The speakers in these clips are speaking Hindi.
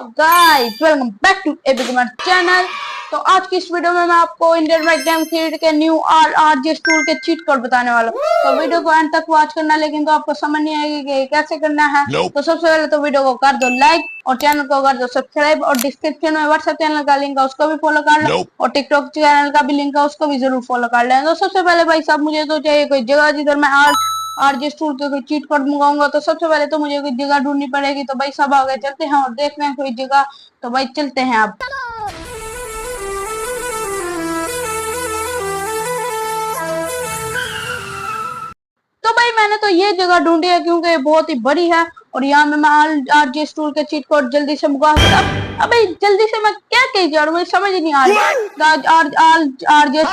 Guys, welcome back to AB Kumar channel. तो आज की इस वीडियो में मैं आपको इंडियन मैक गेम थ्री के न्यू RRGS टूल के चीट कोड बताने वाला हूँ। तो वीडियो को एंड तक वॉच करना, लेकिन तो आपको समझ नहीं आएगी कि कैसे करना है। तो सबसे पहले तो वीडियो को कर दो लाइक और चैनल को कर दो सब्सक्राइब, और डिस्क्रिप्शन में व्हाट्सएप चैनल का लिंक है, उसको भी फॉलो कर लो, और टिकटॉक चैनल का भी लिंक है, उसको भी जरूर फॉलो कर लें। तो सबसे पहले भाई साहब, मुझे तो चाहिए कोई जगह जिधर मैं RGS टूल के कोई चीट कोड मंगाऊंगा। तो सबसे पहले तो मुझे कोई जगह ढूंढनी पड़ेगी। तो भाई सब आगे चलते हैं और देखते हैं कोई जगह। तो भाई चलते हैं अब। तो भाई मैंने तो ये जगह ढूंढी है क्योंकि ये बहुत ही बड़ी है, और यहाँ में मैं RGS टूल के चीट कोड जल्दी से मंगा सकता। अबे जल्दी से मैं क्या कही जा रहा हूँ, मुझे समझ ही नहीं आ रही। RGS,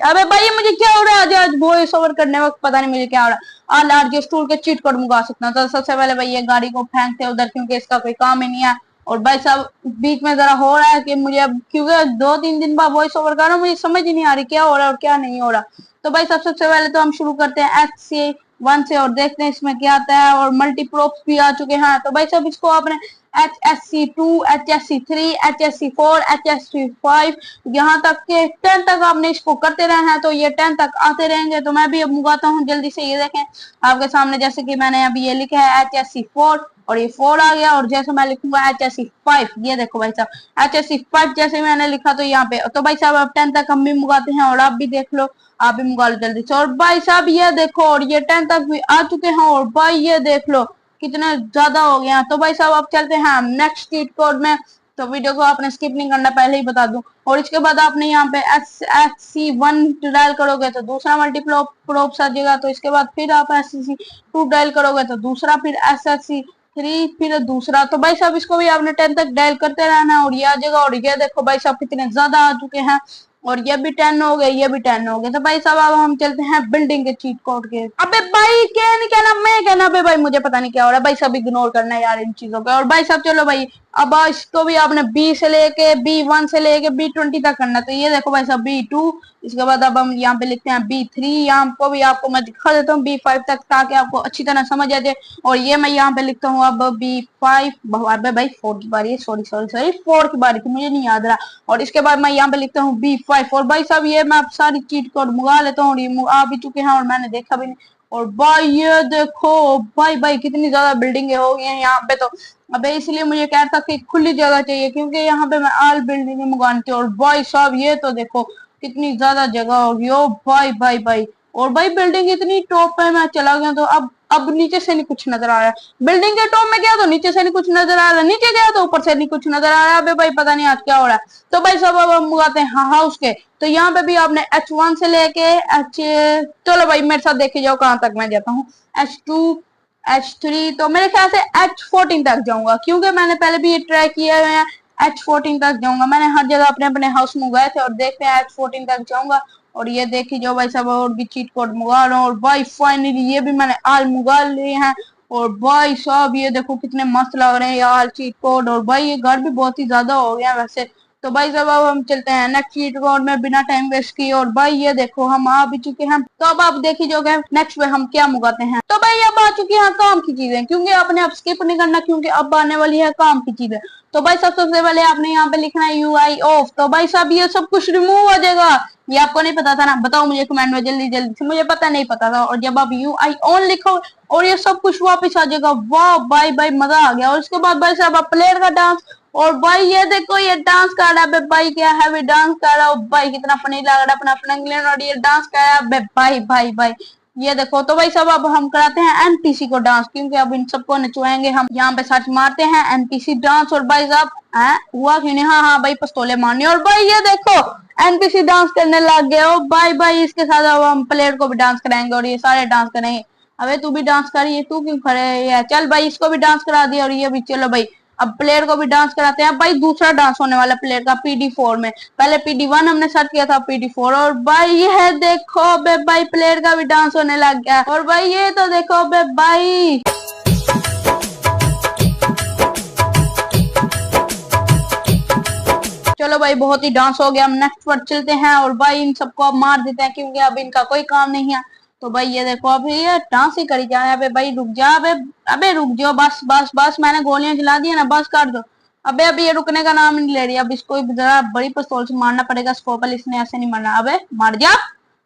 अबे भाई मुझे क्या हो रहा है आज वॉइस ओवर करने वक्त, पता नहीं मुझे क्या हो रहा है। RGS टूल के चीट कोड मंगा सकता हूँ। तो सबसे पहले भाई ये गाड़ी को फेंकते उधर, क्योंकि इसका कोई काम ही नहीं है। और भाई साहब बीच में जरा हो रहा है कि मुझे अब, क्योंकि 2-3 दिन बाद वॉइस ओवर कर रहा हूँ, मुझे समझ ही नहीं आ रही क्या हो रहा है और क्या नहीं हो रहा। तो भाई सबसे पहले तो हम शुरू करते हैं HC1 से और देखते हैं इसमें क्या आता है। और मल्टी प्रोप्स भी आ चुके हैं। तो भाई साहब इसको आपने HSC2, HSC3, HSC4, HSC5 यहाँ तक के 10 तक आपने इसको करते रहना है। तो ये 10 तक आते रहेंगे। तो मैं भी अब मंगाता हूँ जल्दी से। ये देखें आपके सामने, जैसे कि मैंने अभी ये लिखा है HSC4 और ये 4 आ गया। और जैसे मैं लिखूंगा HSC5, ये देखो भाई साहब HSC5 जैसे मैंने लिखा तो यहाँ पे। तो भाई साहब अब 10 तक हम भी मंगाते हैं, और आप भी देख लो, आप भी मंगा लो जल्दी से। और भाई साहब ये देखो, और ये 10 तक भी आ चुके हैं। और भाई ये देख लो कितने ज्यादा हो गया। तो भाई साहब अब चलते हैं नेक्स्ट चीट कोड में। तो वीडियो को आपने स्किप नहीं करना, पहले ही बता दूं। और इसके बाद आपने यहाँ पे HSC1 डायल करोगे तो दूसरा मल्टीप्रोप आ जाएगा। तो इसके बाद फिर आप HSC2 डायल करोगे तो दूसरा, फिर HSC3, फिर दूसरा। तो भाई साहब इसको भी आपने 10 तक डायल करते रहना है और ये आ जाएगा। और ये देखो भाई साहब कितने ज्यादा आ चुके हैं, और ये भी 10 हो गए, ये भी 10 हो गए। तो भाई साहब अब हम चलते हैं बिल्डिंग के चीट कोड के। अबे भाई क्या नहीं कहना, मैं कहना। अबे भाई मुझे पता नहीं क्या हो रहा है, भाई सब इग्नोर करना है यार इन चीजों पे। और भाई साहब चलो भाई, अब इसको भी आपने B से लेके B1 से लेके B20 तक करना। तो ये देखो भाई साहब B2, इसके बाद अब हम यहाँ पे लिखते हैं B3। यहाँ को भी आपको मैं दिखा देता हूँ B5 तक, ताकि आपको अच्छी तरह समझ आ जाए। और ये मैं यहाँ पे लिखता हूँ अब B5। अबे भाई 4 की बारी है, सॉरी 4 की बारी थी, मुझे नहीं याद रहा। और इसके बाद मैं यहाँ पे लिखता हूँ B5। और भाई साहब ये मैं सारी चीट कोड मंगा लेता हूँ, ये आ भी चुके हैं और मैंने देखा भी नहीं। और भाई ये देखो भाई कितनी ज्यादा बिल्डिंगे हो गई हैं यहाँ पे। तो अबे इसलिए मुझे कह था कि खुली जगह चाहिए, क्योंकि यहाँ पे मैं आल बिल्डिंग मंगाती हूँ। और भाई साहब ये तो देखो कितनी ज्यादा जगह होगी। ओ भाई और भाई बिल्डिंग इतनी टॉप पे मैं चला गया। तो अब नीचे से नहीं कुछ नजर आ रहा है। बिल्डिंग के टॉप में गया तो नीचे से नहीं कुछ नजर आ रहा, नीचे गया तो ऊपर से नहीं कुछ नजर आ रहा है। अबे भाई पता नहीं आज क्या हो रहा है। तो भाई सब अब हम मंगाते हैं हाउस के। तो यहाँ पे भी आपने H1 से लेके चलो भाई मेरे साथ देखे जाओ कहाँ तक मैं जाता हूँ। H2, H3, तो मेरे ख्याल से H14 तक जाऊंगा, क्योंकि मैंने पहले भी ये ट्राई किया हुआ है। H14 तक जाऊंगा, मैंने हर जगह अपने अपने हाउस मंगाए थे। और देखते हैं H14 तक जाऊंगा। और ये देखिए जो भाई साहब और भी चीट कोड मंगा रहा हूँ। और भाई फाइनली ये भी मैंने आल मंगा लिए हैं। और भाई साहब ये देखो कितने मस्त लग रहे हैं यार चीट कोड। और भाई ये घर भी बहुत ही ज्यादा हो गया वैसे। तो भाई साहब अब हम चलते हैं नेक्स्ट चीट कोड में बिना टाइम वेस्ट किए। और भाई ये देखो हम आ भी चुके हैं। तो अब आप देखिए जो नेक्स्ट में हम क्या मंगाते हैं। तो भाई अब आ चुकी है काम की चीजें, क्योंकि आपने अब स्किप नहीं करना, क्योंकि अब आने वाली है काम की चीजें। तो भाई सबसे पहले आपने यहाँ पे लिखना है UI ऑफ। तो भाई साहब ये सब कुछ रिमूव हो जाएगा। ये आपको नहीं पता था ना, बताओ मुझे कमेंट में जल्दी से, मुझे पता नहीं पता था। और जब आप UI ऑन लिखो और ये सब कुछ वापस आ जाएगा। वाह भाई मजा आ गया। और उसके बाद भाई साहब आप प्लेयर का डांस। और भाई ये देखो ये डांस कर रहा है भाई, क्या है डांस कर रहा है भाई, कितना फनी लग रहा है अपना फ्रैंकलिन। और ये डांस कर रहा है भाई ये देखो। तो भाई सब अब हम कराते हैं NPC को डांस, क्योंकि अब इन सबको नचवाएंगे हम। यहाँ पे सर्च मारते हैं NPC डांस। और भाई साहब हुआ क्यों नहीं, हाँ भाई पिस्तौलें मारनी। और भाई ये देखो NPC डांस करने लग गए। ओ भाई इसके साथ अब हम प्लेयर को भी डांस कराएंगे, और ये सारे डांस करेंगे। अबे तू भी डांस करिए, तू क्यों खड़े है, चल भाई इसको भी डांस करा दिया। और ये भी चलो भाई अब प्लेयर को भी डांस कराते हैं। भाई दूसरा डांस होने वाला प्लेयर का PD4 में, पहले PD1 हमने सर्च किया था, PD4। और भाई ये देखो बे भाई प्लेयर का भी डांस होने लग गया। और भाई ये तो देखो बे भाई, चलो भाई बहुत ही डांस हो गया। हम नेक्स्ट पर चलते हैं और भाई इन सबको अब मार देते हैं, क्योंकि अब इनका कोई काम नहीं है। तो भाई ये देखो अभी ये डांस ही करी जा रहे हैं। भाई रुक जा, अबे रुक जाओ, बस मैंने गोलियां चला दी है ना, बस कर दो। अबे अभी ये रुकने का नाम नहीं ले रही, अब इसको जरा बड़ी पिस्तौल से मारना पड़ेगा। स्कोपल इसने ऐसे नहीं मारना। अबे मार जा,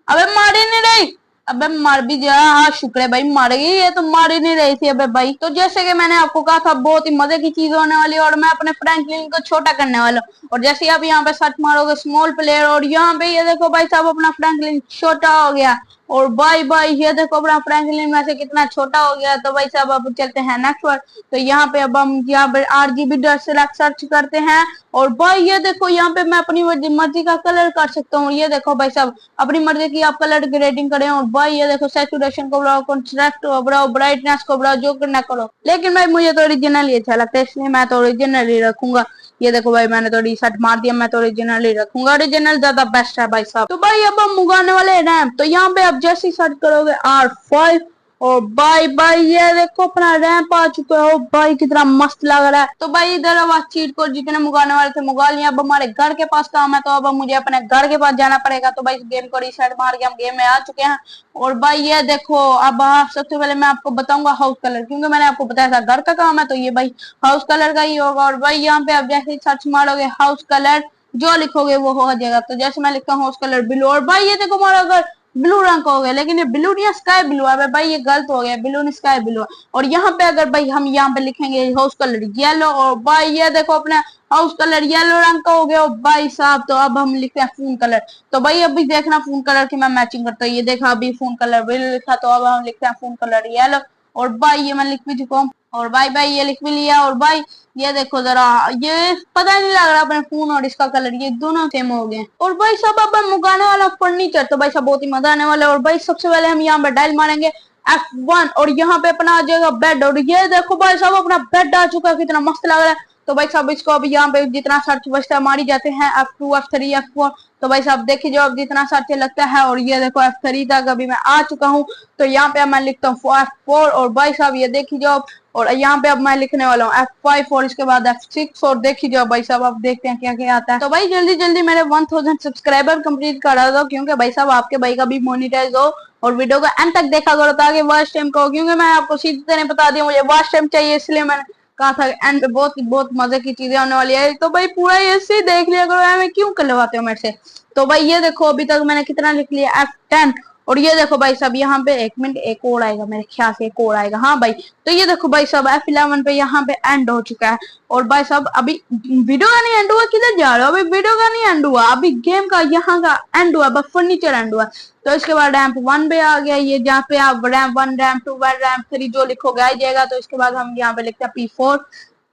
अबे मार ही नहीं रही। अबे मार भी जा। हाँ शुक्र है भाई मार गई, ये तो मार ही नहीं रही थी। अबे भाई तो जैसे कि मैंने आपको कहा था बहुत ही मजे की चीज होने वाली है और मैं अपने फ्रैंकलिन को छोटा करने वाला हूँ। और जैसे आप यहाँ पे सर्च मारोगे स्मॉल प्लेयर और यहाँ पे ये देखो भाई साहब अपना फ्रैंकलिन छोटा हो गया। और भाई भाई ये देखो अपना फ्रैंकलिन में से कितना छोटा हो गया। तो भाई साहब अब चलते हैं नेक्स्ट वर्ड। तो यहाँ पे अब हम यहाँ पे RGB सेलेक्ट सर्च करते हैं और भाई ये देखो यहाँ पे मैं अपनी मर्जी का कलर कर सकता हूँ। ये देखो भाई साहब अपनी मर्जी की आप कलर ग्रेडिंग करें। और भाई ये देखो सैचुरेशन को बढ़ाओ, कंट्रास्ट को बढ़ाओ, ब्राइटनेस को बढ़ाओ, जो करना करो। लेकिन भाई मुझे तो ओरिजिनल ही अच्छा लगता है इसलिए मैं तो ओरिजिनल ही रखूंगा। ये देखो भाई मैंने तो रीसेट मार दिया, मैं तो ओरिजिनल ही रखूंगा, ओरिजिनल ज्यादा बेस्ट है भाई साहब। तो भाई अब हम उगाने वाले हैं रैम। तो यहाँ पे आप जैसे ही सर्च करोगे R5 और भाई भाई ये देखो अपना रैंप आ चुका है। भाई कितना मस्त लग रहा है। तो भाई इधर अब चीट कोड जितने मुगाने वाले थे मुगा लिया। अब हमारे घर के पास काम है तो अब मुझे अपने घर के पास जाना पड़ेगा। तो भाई इस गेम को रीसेट मार के हम गेम में आ चुके हैं। और भाई ये देखो अब सबसे पहले मैं आपको बताऊंगा हाउस कलर, क्योंकि मैंने आपको बताया था घर का काम है तो ये भाई हाउस कलर का ही होगा। और भाई यहाँ पे आप जैसे ही सर्च मारोगे हाउस कलर जो लिखोगे वो हो जाएगा। तो जैसे मैं लिखता हूँ हाउस कलर ब्लू और भाई ये देखो हमारा घर ब्लू रंग का हो गया। लेकिन ये ब्लू नहीं स्काई ब्लू है भाई, ये गलत हो गया, ब्लू नहीं स्काई ब्लू है। और यहाँ पे अगर भाई हम यहाँ पे लिखेंगे हाउस कलर येलो और भाई ये देखो अपना हाउस कलर येलो रंग का हो गया भाई साहब। तो अब हम लिखते हैं फोन कलर। तो भाई अभी देखना फोन कलर की मैं मैचिंग करता हूँ। ये देखा अभी फोन कलर ब्लू लिखा तो अब हम लिखते हैं फोन कलर येलो। और भाई ये मैं लिख भी चुका हूँ और भाई भाई ये लिख भी लिया। और भाई ये देखो जरा ये पता नहीं लग रहा अपने फोन और इसका कलर ये दोनों सेम हो गए। और भाई सब अब हम उगाने वाला फर्नीचर। तो भाई सब बहुत ही मजा आने वाला है। और भाई सबसे पहले हम यहाँ पे डायल मारेंगे F1 और यहाँ पे अपना आ जाएगा बेड। और ये देखो भाई सब अपना बेड आ चुका है, कितना मस्त लग रहा है। तो भाई साहब इसको अब यहाँ पे जितना सर्च बचता है मारी जाते हैं F2 F3 F4। तो भाई साहब देखिए जो अब जितना सर्च लगता है। और ये देखो F3 तक अभी मैं आ चुका हूँ। तो यहाँ पे मैं लिखता हूँ F4 और भाई साहब ये देखिए जो और यहाँ पे अब मैं लिखने वाला हूँ F5 और इसके बाद F6 और देखिए जो भाई साहब अब देखते हैं क्या क्या आता है। तो भाई जल्दी जल्दी मेरे 1000 सब्सक्राइबर कंप्लीट करा दो, क्योंकि भाई साहब आपके भाई का भी मोनिटाइज हो। और वीडियो को एंड तक देखा करो ताकि वॉच टाइम को, क्योंकि मैं आपको सीधी तरह बता दिया मुझे वॉच टाइम चाहिए, इसलिए मैंने कहा था एंड पे बहुत मजे की चीजें होने वाली है। तो भाई पूरा ऐसे देख लिया करो, मैं क्यों करवाते हो मेरे से। तो भाई ये देखो अभी तक मैंने कितना लिख लिया F10। और ये देखो भाई साहब यहाँ पे एक मिनट एक और आएगा, मेरे ख्याल से एक और आएगा। हाँ भाई तो ये देखो भाई साहब F11 पे यहाँ पे एंड हो चुका है। और भाई साहब अभी वीडियो का नहीं एंड हुआ, किधर जा रहे हो, अभी वीडियो का नहीं एंड हुआ, अभी गेम का यहाँ का एंड हुआ, बस फर्नीचर एंड हुआ। तो इसके बाद रैंप 1 पे आ गया, ये जहाँ पे आप रैंप 1 रैंप 2 रैंप 3 जो लिखोगे आ जाएगा। तो इसके बाद हम यहाँ पे लिखते हैं P4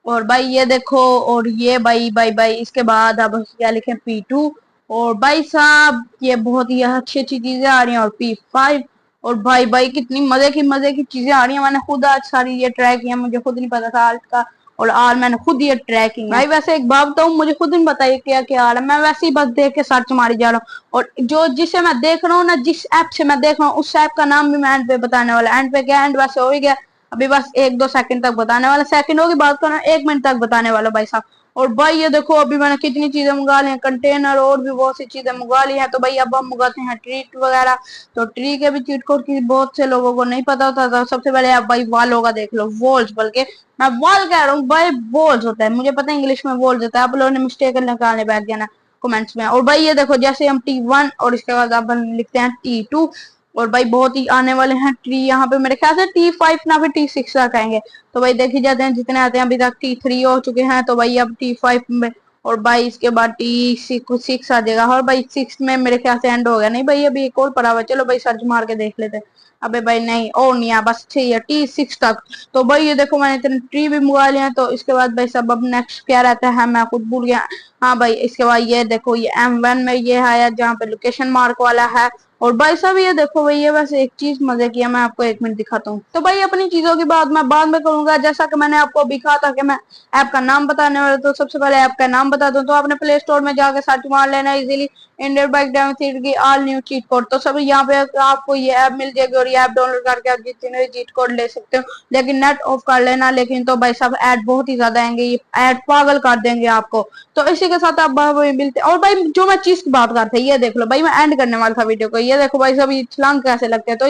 और भाई ये देखो और ये भाई भाई भाई इसके बाद अब क्या लिखे P2 और भाई साहब ये बहुत ही अच्छी अच्छी चीजें आ रही हैं। और P5 और भाई भाई कितनी मजे की चीजें आ रही हैं। मैंने खुद आज सारी ये ट्राई किया, मुझे खुद नहीं पता था आर्ट का और आज मैंने खुद ये ट्राई की। भाई वैसे एक बात बताऊं, मुझे खुद नहीं पता क्या क्या आ रहा है, मैं वैसे ही बस देख के सर्च मारी जा रहा हूँ। और जो जिसे मैं देख रहा हूँ ना, जिस ऐप से मैं देख रहा हूँ उस ऐप का नाम भी मैं एंड पे बताने वाला। एंड पे क्या एंड वैसे हो ही गया, अभी बस 1-2 सेकंड तक बताने वाला, सेकंडों की बात करना 1 मिनट तक बताने वाला भाई साहब। और भाई ये देखो अभी मैंने कितनी चीजें मंगा ली हैं, कंटेनर और भी बहुत सी चीजें मंगा ली हैं। तो भाई अब हम मंगाते हैं ट्रीट वगैरह। तो ट्री के भी चीट कोड की बहुत से लोगों को नहीं पता होता। तो सबसे पहले आप भाई वालों का देख लो, वॉल्स, बल्कि मैं वॉल कह रहा हूँ भाई वॉल्स होता है, मुझे पता है इंग्लिश में वॉल्स होता है, आप लोगों ने मिस्टेक निकालने बैठ जाना कमेंट्स में। और भाई ये देखो जैसे हम T1 और इसके बाद आप लिखते हैं T2 और भाई बहुत ही आने वाले हैं ट्री, यहाँ पे मेरे ख्याल से T5 ना फिर T6 तक आएंगे। तो भाई देखी जाते हैं जितने आते हैं, अभी तक T3 हो चुके हैं। तो भाई अब T5 में और भाई इसके बाद T6 आ जाएगा। और भाई 6 में मेरे ख्याल से एंड हो गया, नहीं भाई अभी एक और पड़ा हुआ, चलो भाई सर्च मार के देख लेते हैं। अबे भाई नहीं और नहीं है, बस चाहिए है T6 तक। तो भाई ये देखो मैंने इतने ट्री भी मंगा लिया। तो इसके बाद भाई सब अब नेक्स्ट क्या रहता है मैं खुद भूल गया। हाँ भाई इसके बाद ये देखो ये M1 में ये आया जहाँ पे लोकेशन मार्क वाला है। और भाई साहब ये देखो भाई ये बस एक चीज मजे की है, मैं आपको 1 मिनट दिखाता हूँ। तो भाई अपनी चीजों की बात मैं बाद में करूंगा, जैसा कि मैंने आपको अभी कहा था कि मैं ऐप का नाम बताने वाला। तो सबसे पहले ऐप का नाम बता दूं तो आपने प्ले स्टोर में जाकर सर्च मार लेना इजीली इंडियन बाइक डेमोथीट की ऑल न्यू चीट कोड। तो सब यहाँ पे आपको ये ऐप मिल जाएगी और ये ऐप डाउनलोड करके आप जितने भी चीट कोड ले सकते हो, लेकिन नेट ऑफ कर लेना। लेकिन तो भाई साहब ऐड बहुत ही ज्यादा आएंगे, ये ऐड पागल कर देंगे आपको। तो इसी के साथ आप मिलते। और भाई जो मैं चीज की बात करते ये देख लो भाई, मैं एंड करने वाला था वीडियो को, ये देखो भाई सब छलांग कैसे लगते हैं। तो